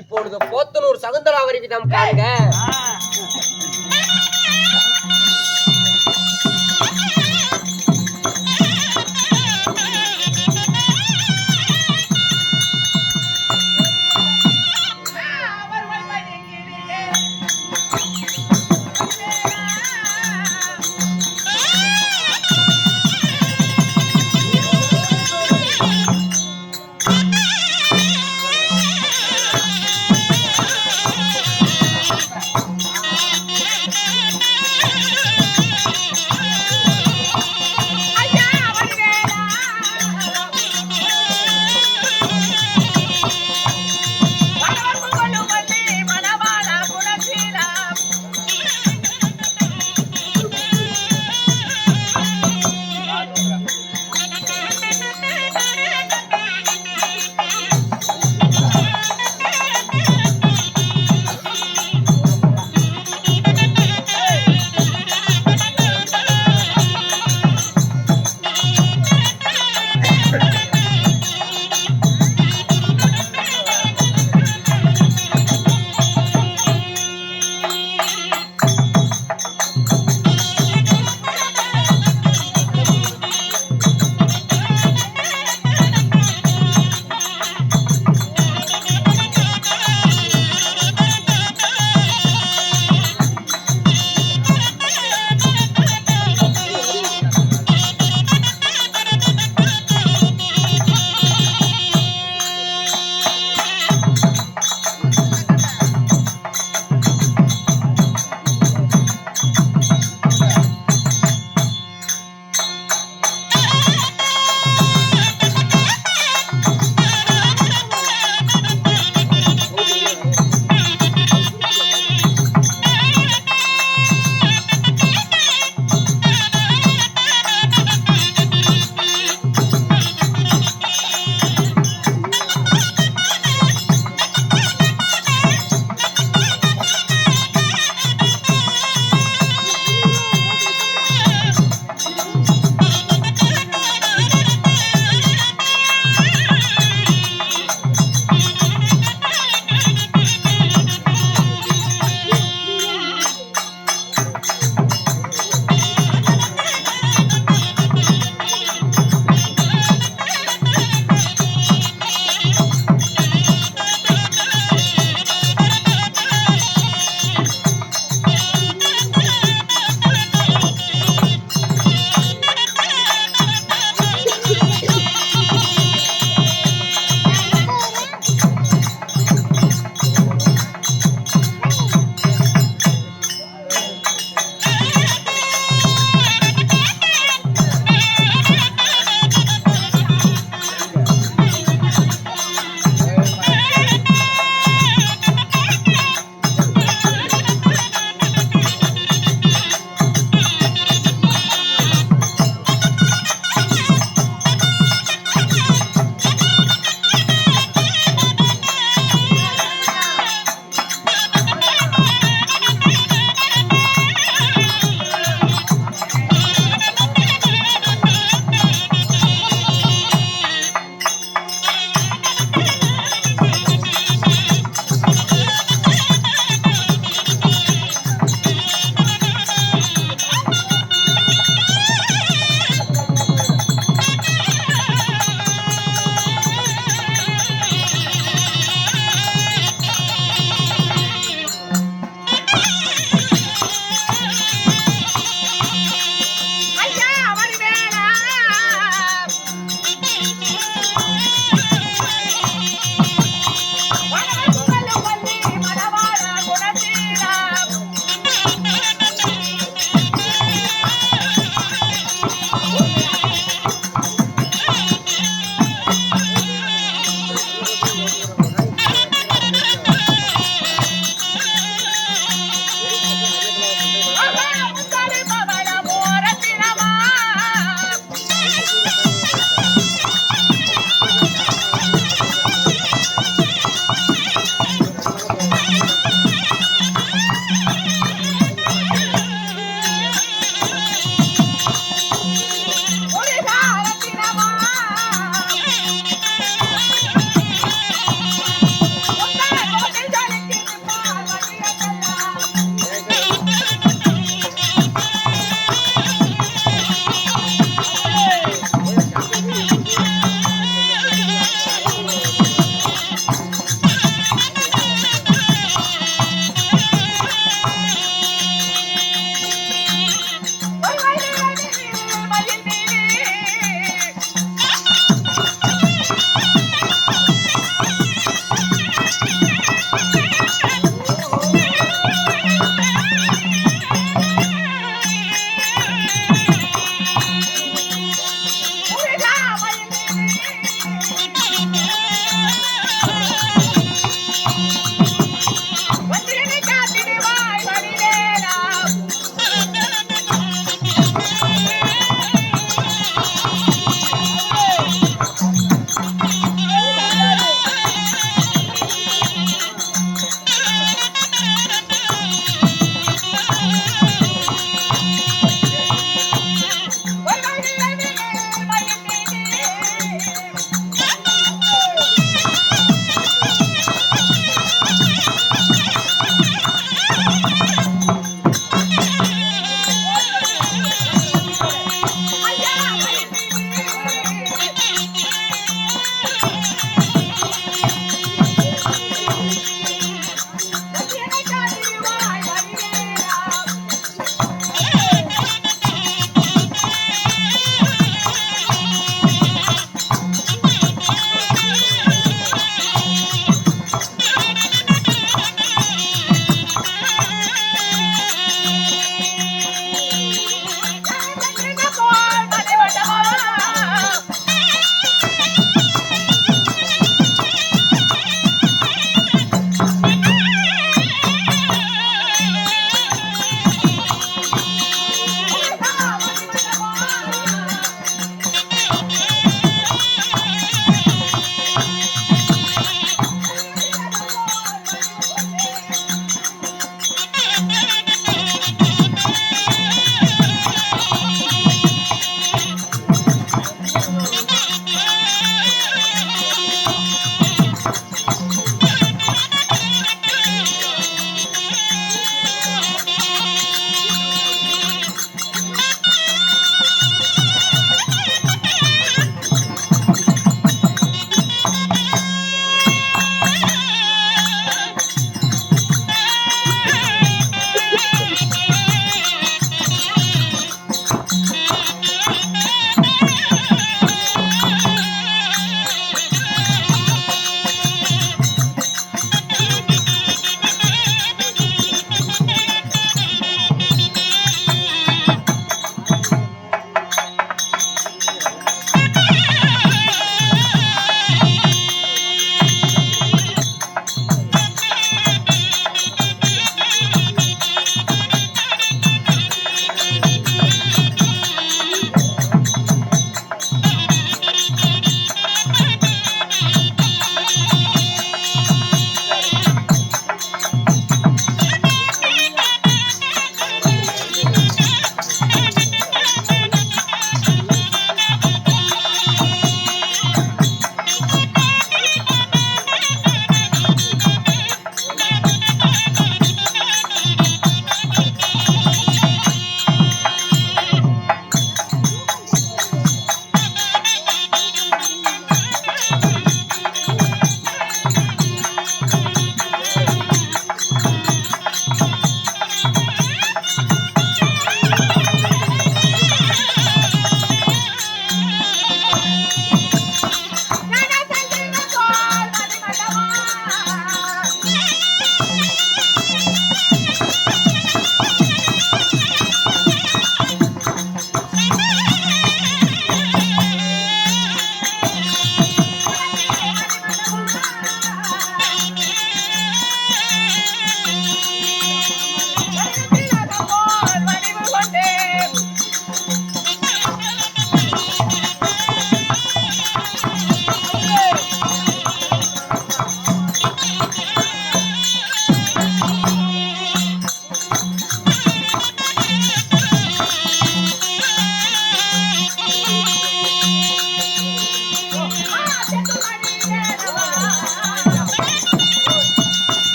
இப்பொழுது போத்தனூர் சகுந்தலாவரி விதம் காண்க.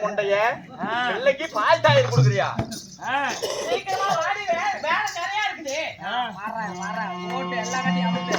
கொண்டைய பிள்ளைக்கு பால் தாயிர் கொடுக்குறியா? சீக்கிரமா வாடி, வேலை நிறைய இருக்குது. வரேன் போட்டு எல்லா கட்டியும் அமைச்சு.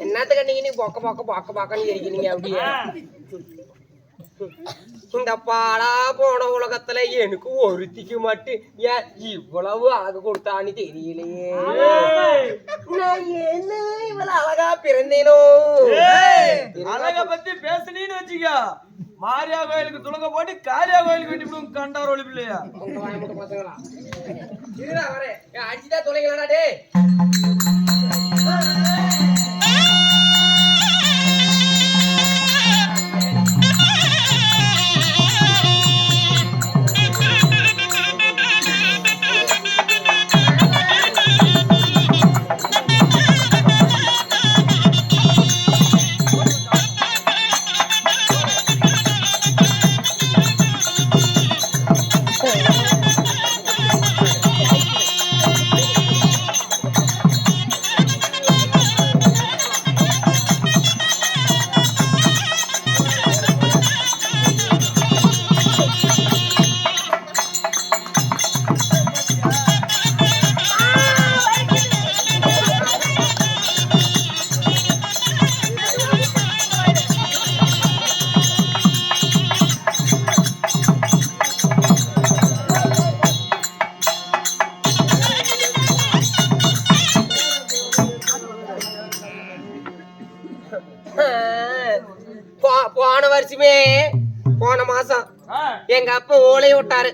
என்னத்துக்கு நீங்க பொக்க பொக்க பொக்க பொக்கன்னு இருக்கீங்க அப்படியே இந்த பாடா போன உலகத்துல எனக்கு ஒருத்திக்கு மட்டும் ஏன் இவ்வளவு அழகு கொடுத்தான்னு தெரியலையே. நான் என்ன இவ்வளவு அழகா பிறந்தேனோ. அழக பத்தி பேசுனீன்னு வச்சுக்க, மாரியா கோயிலுக்கு துளங்க போட்டு காளியா கோயிலுக்கு வெட்டி கண்டார் ஒளி பிள்ளையா. பசங்களா இருடா வரேன், அடிச்சுதான் தொலைங்களா டே. போன வருஷமே போன மாசம் எங்க அப்பா ஓலைய விட்டாரு.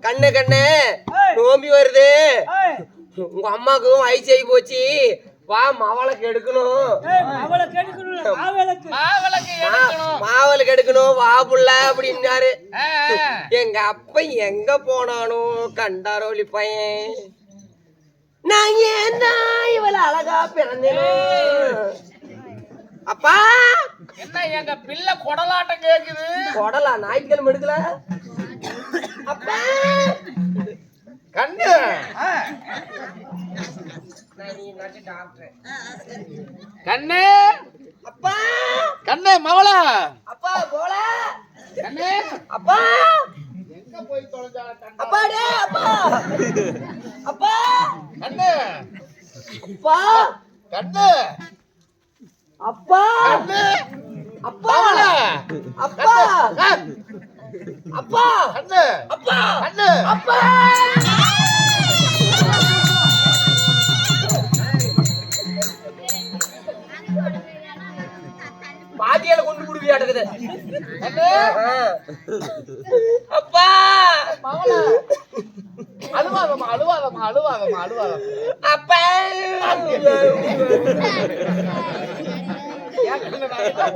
கண்ணு கண்ணு நோம்பி வருது, உங்க அம்மாக்கும் வயசு ஆகி போச்சு, வா மாவளுக்கு எடுக்கணும், மாவளுக்கு எடுக்கணும் வா புள்ள அப்படின்னாரு. எங்க அப்பா எங்க போனானோ கண்டாரோலி பையன். நான் ஏன் இவளை அழகா பிறந்தேனோ. அப்பா என்ன எங்க பிள்ளை கொடலாட்டம் கேக்குது? கொடலா ஞாயிற்றுக்கிழமை எடுக்கல. அப்பா கண்ணு கண்ணு அப்பா கண்ணு மவள அப்பா போல கண்ணு அப்பா எங்க போய் தொலைஞ்சால அப்பா டே அப்பா அப்பா கண்ணு அப்பா கண்ணு அப்பா கண்ணு அப்பா அப்பா அப்பா கண்ணு அப்பா கண்ணு அப்பா பாட்டியால கொண்டு குடுவியாட்டுக்குது. அப்பா அழுவாதம்மா அழுவாதம்மா அழுவாதம்மா அழுவாதம்மா. அப்பா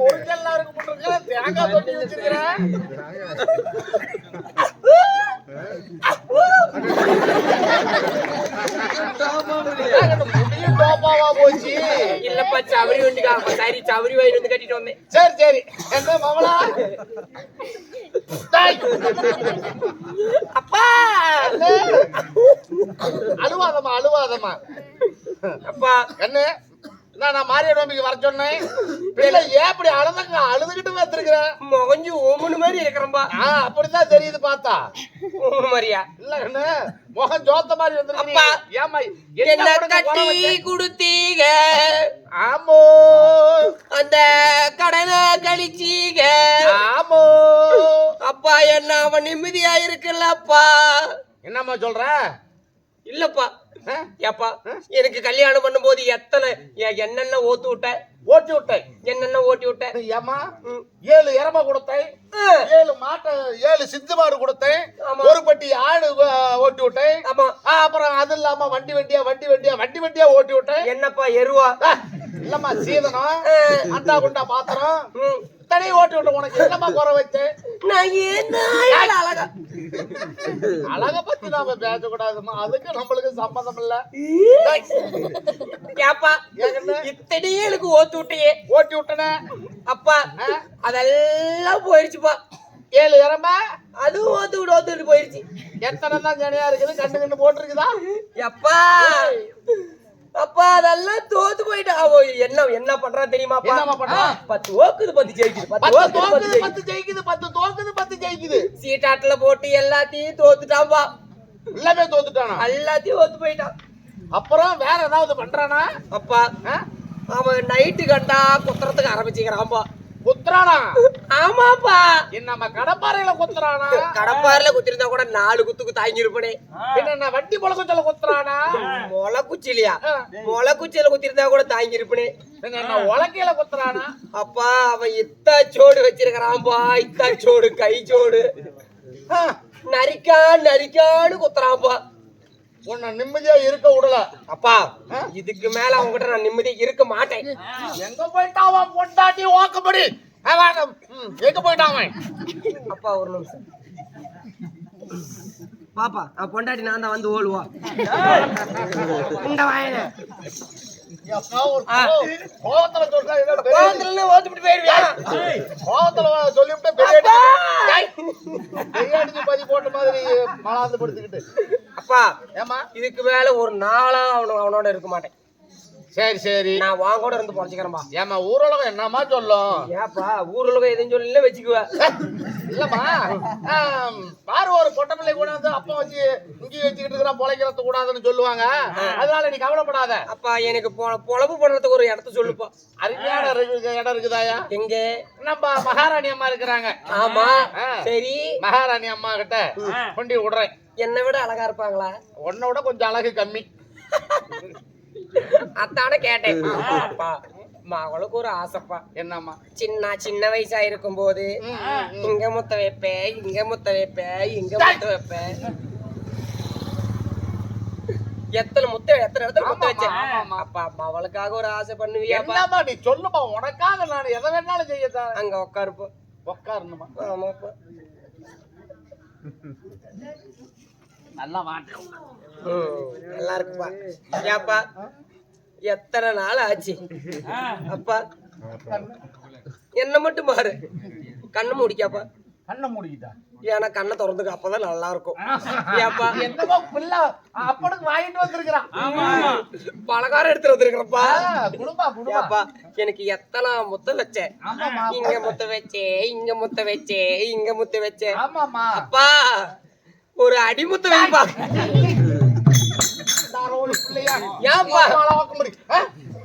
ஒரிஜினலா இருக்கு போட்டுருக்க, தேங்காய் தொட்டி வச்சிருக்கிறேன். முடியும் டோப்பாவா போச்சு. இல்லப்பா சவரி வண்டிக்கா, சரி சவரி வயிறு வந்து கட்டிட்டு வந்தேன். சரி சரி என்ன மவளா அப்பா அழுவாதம்மா அழுவாதம்மா. அப்பா கண்ணு நான் மாரியா நோம்பிக்கு வர சொன்னேன், பிள்ளை ஏன் இப்படி அழுதுகிட்டு வந்துருக்கிறேன். முகஞ்சு ஓமனு மாதிரி இருக்கிறம்பா. அப்படிதான் தெரியுது பார்த்தா. ஓமனு மாதிரியா? இல்ல கண்ணு முகம் ஜோத்த மாதிரி அப்பா, ஏமா என்ன கட்டி குடுத்தீங்க, ஆமோ அந்த கடனை கழிச்சீங்க, ஆமோ அப்பா என்ன அவன் நிம்மதியா இருக்குல்லப்பா. என்னம்மா சொல்ற? இல்லப்பா ஏப்பா, எனக்கு கல்யாணம் பண்ணும் போது எத்தனை என்னென்ன ஓட்டு விட்டேன், ஓட்டி விட்டேன், என்னென்ன ஓட்டி விட்டேன். ஏமா 7 எரம கொடுத்தேன், 7 மாட்டை 7 சிந்து மாடு கொடுத்தேன், ஒரு பட்டி ஆடு ஓட்டி விட்டேன். ஆமா, அப்புறம் அது இல்லாம வண்டி வண்டியா ஓட்டி விட்டேன். என்னப்பா எருவா? இல்லம்மா சீதனம், அண்டா குண்டா பாத்திரம் தனி ஓட்டி விட்ட. உனக்கு என்னமா குறை வச்சேன்? நான் என்ன அழகா அழக பத்தி நாம பேசக்கூடாதுமா, அதுக்கு நம்மளுக்கு சம்பந்தம் இல்ல. ஏப்பா இத்தனையே எனக்கு ஓட்டு விட்டையே. ஓட்டி விட்டன அப்பா அதெல்லாம் போயிடுச்சுப்பா. 7 எரமா அதுவும் ஓத்துட்டு போயிடுச்சு. எத்தனை தான் ஜனையா இருக்குது, கண்ணு கண்ணு போட்டுருக்குதா? எப்பா அப்பா அதெல்லாம் தோத்து போயிட்டா. என்ன பண்றா தெரியுமாப்பா? 10 ஓக்குது 10 ஜெயிக்குது, 10 ஜெயிக்குது, 10 தோக்குது, 10 ஜெயிக்குது. சீட்டாட்டுல போட்டு எல்லாத்தையும் தோத்துட்டான்பா. எல்லாமே தோத்துட்டானா? எல்லாத்தையும் ஓத்து போயிட்டான். அப்புறம் வேற ஏதாவது பண்றானா? அப்பா அவன் நைட்டு கண்டா குத்துறதுக்கு ஆரம்பிச்சுக்கிறான்பா. குத்துறானா? ஆமாப்பா. என்னம்மா கடப்பாறையில குத்துறானா? கடப்பாரில குத்திருந்தா கூட 4 குத்துக்கு தாங்கி இருப்பனே. என்ன வண்டி பொழக்குச்சல குத்துறானா? முளை குச்சிலையா? முளை குச்சியில குத்திருந்தா கூட தாங்கி இருப்பனே. என்ன உலக்கையில குத்துறானா? அப்பா அவன் இத்தாச்சோடு வச்சிருக்கிறான்பா. இத்தாச்சோடு கைச்சோடு நரிக்கான்னு குத்துறான்பா. உன்னை நிம்மதியா இருக்க விடல. அப்பா இதுக்கு மேல அவங்ககிட்ட நான் நிம்மதியா இருக்க மாட்டேன். எங்க போயிட்டான் அவன் பொண்டாட்டி வாக்குப்படி? எங்க போயிட்டான் அவன்? அப்பா ஒரு நிமிஷம் பாப்பா பொண்டாட்டி நான் தான் வந்து ஓடுவா. இந்த வாயன கோவத்துல சொல்றா ஓத்துட்டு போயிருவியா? கோவத்துல சொல்லிவிட்டு பெரியாடிச்சு பதி போட்ட மாதிரி மலாந்து படுத்துக்கிட்டு. அப்பா ஏமா இதுக்கு மேல ஒரு நாளா அவனோட இருக்க மாட்டேன். சரி சரி நான் வாங்க கூட இருந்து பொழைச்சிக்கிறேன்பா. ஏமா ஊரலகம் என்னமா சொல்லும்? ஏப்பா ஊருலகம் எதுவும் சொல்லல வச்சுக்குவ. இல்லம்மா பாரு ஒரு பொட்ட பிள்ளை கூட வந்து அப்பா வச்சு இங்கேயும் வச்சுக்கிட்டு இருக்கிறான் பொழைக்கிறது கூடாதுன்னு சொல்லுவாங்க. அதனால நீ கவலைப்படாத. அப்பா எனக்கு பொழப்பு பண்றதுக்கு ஒரு இடத்த சொல்லுப்பா. அருமையான இடம் இருக்குதாயா? எங்க? நம்ம மகாராணி அம்மா இருக்கிறாங்க. ஆமா சரி. மகாராணி அம்மா கிட்ட கொண்டு விடுறேன். என்னை விட அழகா இருப்பாங்களா? உன்னை விட கொஞ்சம் அழகு கம்மி. அத்தான கேட்டேன். அப்பா மகளுக்கு ஒரு ஆசைப்பா. என்னம்மா? சின்ன வயசா இருக்கும் போது இங்க முத்த வைப்பேன், இங்க முத்த வைப்பேன், இங்க முத்த வைப்பேன். எத்தனை இடத்துல முத்த வச்சேன். அப்பா மகளுக்காக ஒரு ஆசை பண்ணுவியாப்பா? என்னம்மா நீ சொல்லுமா, உனக்காக நான் எதை வேணாலும் செய்யத்தான். அங்க உட்காருப்பா. உட்காருமா? ஆமாப்பா. நல்லா மாட்டேன். நல்லா இருக்குப்பா. ஏப்பா எத்தனை நாள் ஆச்சு அப்பா? என்ன மட்டும் பாரு, கண்ணை முடிக்காப்பா. கண்ணை மூடிக்கிட்டா? ஏன்னா கண்ணை திறந்துக்க, அப்பதான் நல்லா இருக்கும். ஏப்பா என்னமோ பிள்ளை அப்பனுக்கு வாங்கிட்டு வந்திருக்கிறான். பலகாரம் எடுத்துட்டு வந்திருக்கிறப்பா. குடும்பா குடும்பா. ஏப்பா எனக்கு எத்தனை முத்த வச்சேன். இங்க முத்த வச்சேன், இங்க முத்த வச்சேன், இங்க முத்த வச்சேன். ஆமாமா. அப்பா ஒரு அடிமுத்த வைப்பா. பிள்ளையா? ஏன்பா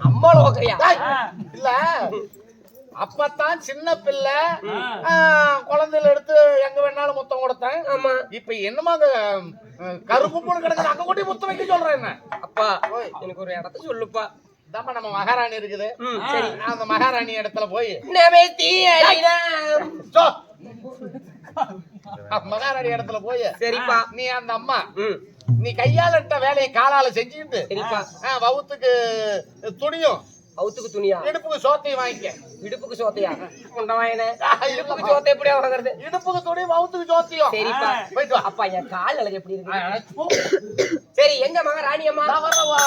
அம்மால ஓக்கறியா? இல்ல அப்பத்தான் சின்ன பிள்ளை குழந்தையில எடுத்து எங்க வேணாலும் முத்தம் கொடுத்தேன். ஆமா. இப்ப என்னமா கருப்பு கிடக்குது, அங்க கொட்டி முத்தம் வைக்க சொல்றேன். என்ன அப்பா எனக்கு ஒரு இடத்த சொல்லுப்பா. இதாம்மா நம்ம மகாராணி இருக்குது. சரி அந்த மகாராணி இடத்துல போய் மகாராணி இடத்துல போய் சரிப்பா நீ அந்த அம்மா நீ கையால இட்ட வேலையை காலால செஞ்சுக்கிட்டு சரிப்பா வவுத்துக்கு துணியும் அவுத்துக்கு துணியா இடுப்புக்கு சோத்தையும் வாங்கிக்க. இடுப்புக்கு சோத்தையா? இடுப்புக்கு சோத்தை எப்படியா வாங்குறது? இடுப்புக்கு துணி வவுத்துக்கு சோத்தையும். சரிப்பா போயிட்டு வா. அப்பா என் கால் அழகு எப்படி இருக்கு? சரி எங்க மகாராணி அம்மா?